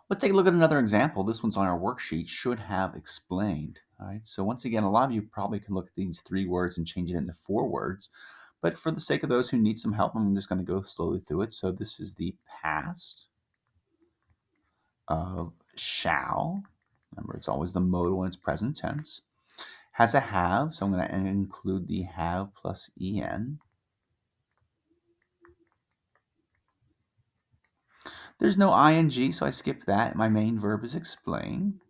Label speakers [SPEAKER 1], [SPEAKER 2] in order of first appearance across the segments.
[SPEAKER 1] Let's take a look at another example. This one's on our worksheet, should have explained. All right, so once again, a lot of you probably can look at these 3 words and change it into 4 words. But for the sake of those who need some help, I'm just going to go slowly through it. So this is the past of shall. Remember, it's always the modal when it's present tense. Has a have, so I'm going to include the have plus en. There's no ing, so I skip that. My main verb is explain.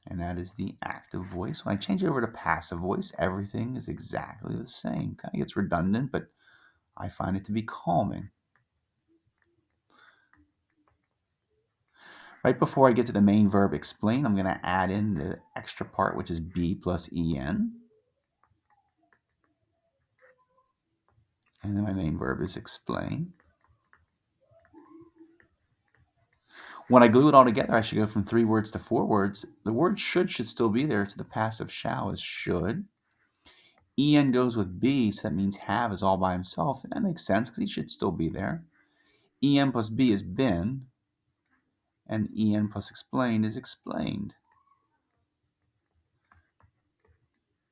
[SPEAKER 1] And that is the active voice. When I change it over to passive voice, everything is exactly the same. Kind of gets redundant, but I find it to be calming. Right before I get to the main verb explain, I'm going to add in the extra part, which is be plus en. And then my main verb is explain. When I glue it all together, I should go from 3 words to 4 words. The word should still be there. So the passive shall is should. En goes with be, so that means have is all by himself. And that makes sense because he should still be there. En plus be is been. And en plus explained is explained.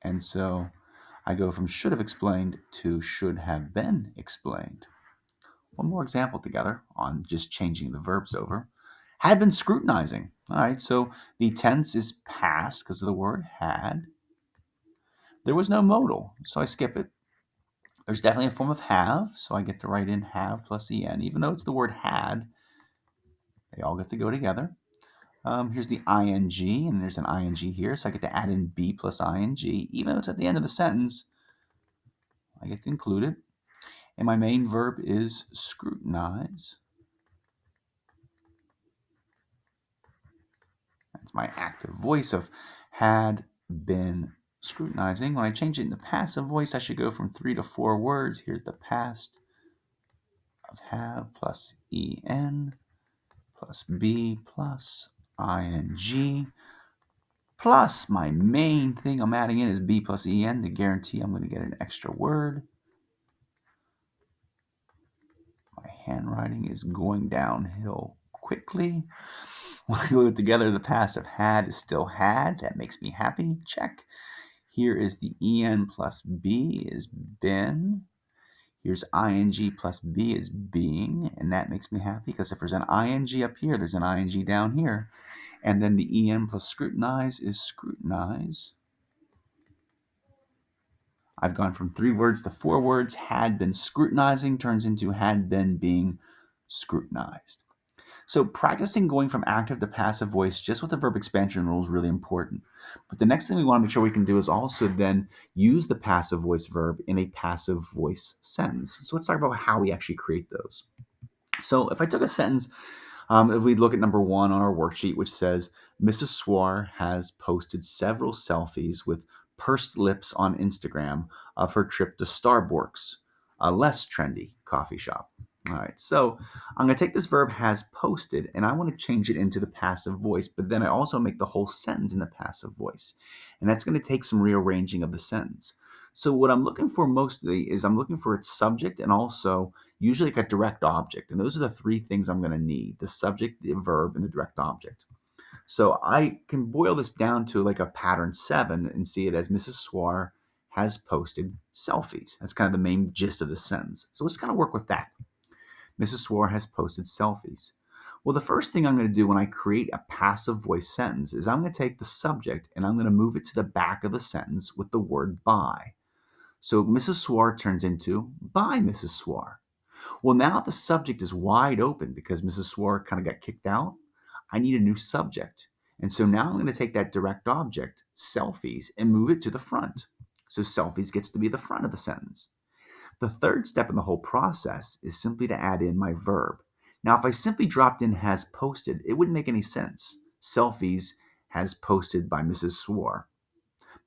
[SPEAKER 1] And so I go from should have explained to should have been explained. One more example together on just changing the verbs over. Had been scrutinizing. All right, so the tense is past because of the word had. There was no modal, so I skip it. There's definitely a form of have, so I get to write in have plus en. Even though it's the word had, they all get to go together. Here's the ing, and there's an ing here, so I get to add in be plus ing. Even though it's at the end of the sentence, I get to include it. And my main verb is scrutinize. That's my active voice of had been scrutinizing. When I change it into passive voice, I should go from 3 to 4 words. Here's the past of have plus en plus be plus ing plus my main thing I'm adding in is be plus en to guarantee I'm going to get an extra word. My handwriting is going downhill quickly. When I glue it together, the passive had is still had. That makes me happy. Check. Here is the en plus be is been. Here's ing plus be is being, and that makes me happy because if there's an ing up here, there's an ing down here. And then the en plus scrutinize is scrutinize. I've gone from 3 words to 4 words. Had been scrutinizing turns into had been being scrutinized. So practicing going from active to passive voice just with the verb expansion rule is really important. But the next thing we want to make sure we can do is also then use the passive voice verb in a passive voice sentence. So let's talk about how we actually create those. So if I took a sentence, if we look at number 1 on our worksheet, which says, Mrs. Swar has posted several selfies with pursed lips on Instagram of her trip to Starbucks, a less trendy coffee shop. All right, so I'm going to take this verb has posted and I want to change it into the passive voice, but then I also make the whole sentence in the passive voice. And that's going to take some rearranging of the sentence. So what I'm looking for mostly is I'm looking for its subject and also usually like a direct object. And those are the 3 things I'm going to need: the subject, the verb, and the direct object. So I can boil this down to like a pattern 7 and see it as Mrs. Swar has posted selfies. That's kind of the main gist of the sentence. So let's kind of work with that. Mrs. Swar has posted selfies. Well, the first thing I'm going to do when I create a passive voice sentence is I'm going to take the subject and I'm going to move it to the back of the sentence with the word by. So Mrs. Swar turns into by Mrs. Swar. Well, now the subject is wide open because Mrs. Swar kind of got kicked out. I need a new subject. And so now I'm going to take that direct object, selfies, and move it to the front. So selfies gets to be the front of the sentence. The third step in the whole process is simply to add in my verb. Now, if I simply dropped in has posted, it wouldn't make any sense. Selfies has posted by Mrs. Swar.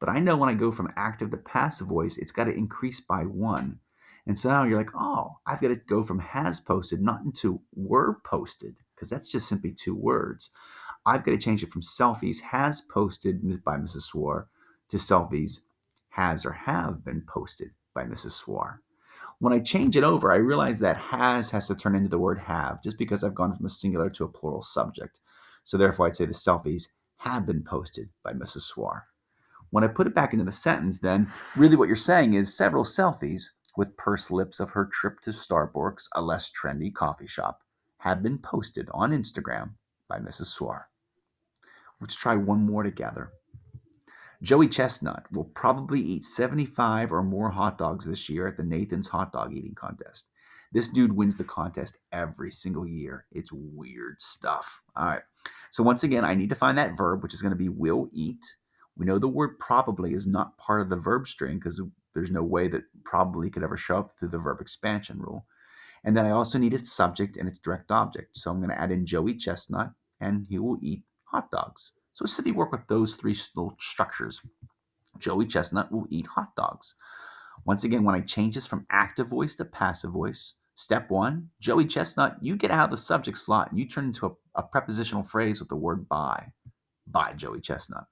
[SPEAKER 1] But I know when I go from active to passive voice, it's got to increase by 1. And so now you're like, oh, I've got to go from has posted, not into were posted, because that's just simply 2 words. I've got to change it from selfies has posted by Mrs. Swar to selfies has or have been posted by Mrs. Swar. When I change it over, I realize that has to turn into the word have, just because I've gone from a singular to a plural subject. So therefore, I'd say the selfies have been posted by Mrs. Swar. When I put it back into the sentence, then really what you're saying is several selfies with pursed lips of her trip to Starbucks, a less trendy coffee shop, have been posted on Instagram by Mrs. Swar. Let's try one more together. Joey Chestnut will probably eat 75 or more hot dogs this year at the Nathan's Hot Dog Eating Contest. This dude wins the contest every single year. It's weird stuff. All right. So once again, I need to find that verb, which is going to be will eat. We know the word probably is not part of the verb string because there's no way that probably could ever show up through the verb expansion rule. And then I also need its subject and its direct object. So I'm going to add in Joey Chestnut, and he will eat hot dogs. So simply work with those three little structures. Joey Chestnut will eat hot dogs. Once again, when I change this from active voice to passive voice, step one, Joey Chestnut, you get out of the subject slot and you turn into a prepositional phrase with the word by Joey Chestnut.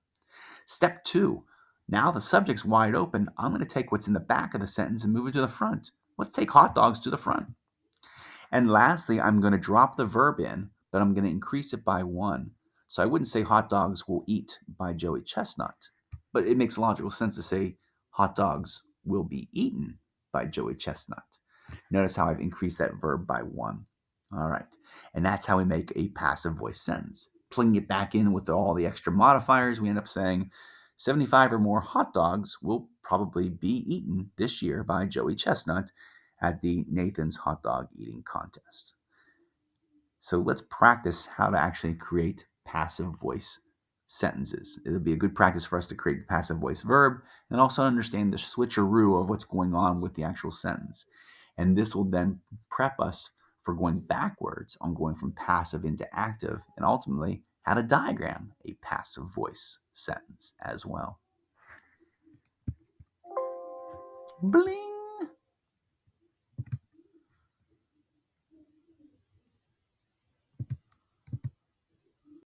[SPEAKER 1] Step two, now the subject's wide open. I'm going to take what's in the back of the sentence and move it to the front. Let's take hot dogs to the front. And lastly, I'm going to drop the verb in, but I'm going to increase it by one. So I wouldn't say hot dogs will eat by Joey Chestnut, but it makes logical sense to say hot dogs will be eaten by Joey Chestnut. Notice how I've increased that verb by one. All right. And that's how we make a passive voice sentence. Plugging it back in with all the extra modifiers, we end up saying 75 or more hot dogs will probably be eaten this year by Joey Chestnut at the Nathan's Hot Dog Eating Contest. So let's practice how to actually create passive voice sentences. It'll be a good practice for us to create the passive voice verb and also understand the switcheroo of what's going on with the actual sentence. And this will then prep us for going backwards on going from passive into active and ultimately how to diagram a passive voice sentence as well. Bling!